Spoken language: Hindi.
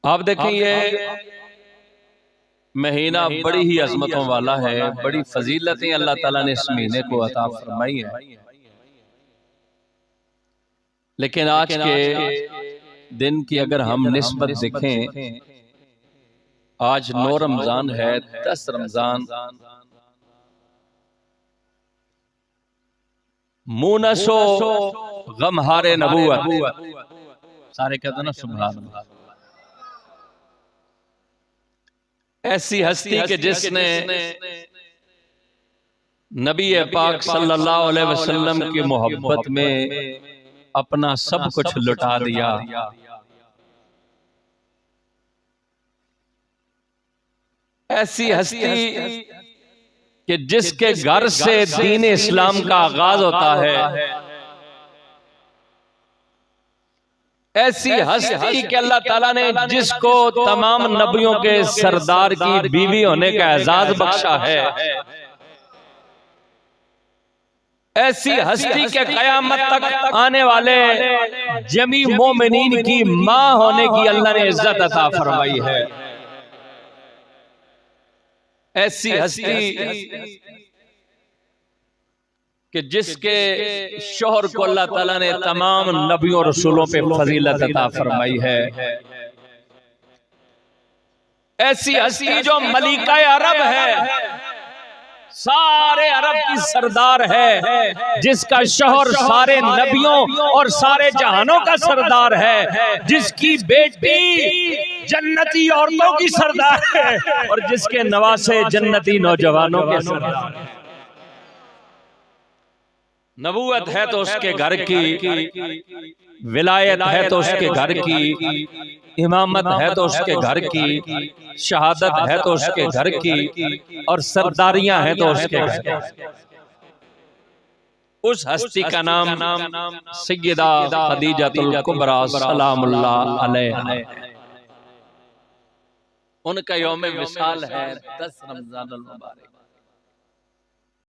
आप देखें ये महीना बड़ी ही अजमतों वाला है, बड़ी फजीलतें अल्लाह ताला ने इस महीने को अता फरमाई है। लेकिन आज के दिन की अगर हम निस्बत देखें, आज 9 रमजान है, 10 रमजान मुनसो गमहारे नबूवत, सारे कहते ना सुभान अल्लाह। ऐसी हस्ती के जिसने नबी पाक सल्लल्लाहु अलैहि वसल्लम की मोहब्बत में अपना सब कुछ लुटा दिया। ऐसी हस्ती कि जिसके घर से दीन इस्लाम का आगाज होता है। ऐसी हस्ती कि अल्लाह ताला ने जिसको तमाम नबियों के सरदार की बीवी होने का एजाज बख्शा है। ऐसी हस्ती के कयामत तक आने वाले जमी मोमिनीन की मां होने की अल्लाह ने इज्जत अता फरमाई है। ऐसी हस्ती कि जिसके शोहर को अल्लाह ताला ने तमाम नबियों और रसूलों पे फजीलत अता फरमाई है। ऐसी हस्ती जो मलिका अरब है, सारे अरब की सरदार है, जिसका शोहर सारे नबियों और सारे जहानों का सरदार है, जिसकी बेटी जन्नती औरतों की सरदार है और जिसके नवासे जन्नती नौजवानों के सरदार है। नबूवत है तो उसके घर की, विलायत है तो उसके घर की, इमामत है तो उसके घर की, शहादत है तो उसके घर की, और सरदारियां हैं तो उसके घर की। उस हस्ती का नाम सय्यदा खदीजतुल कुबरा सलामुल्लाह अलैहा। उनका यौम विसाल है 10 रमजानुल मुबारक।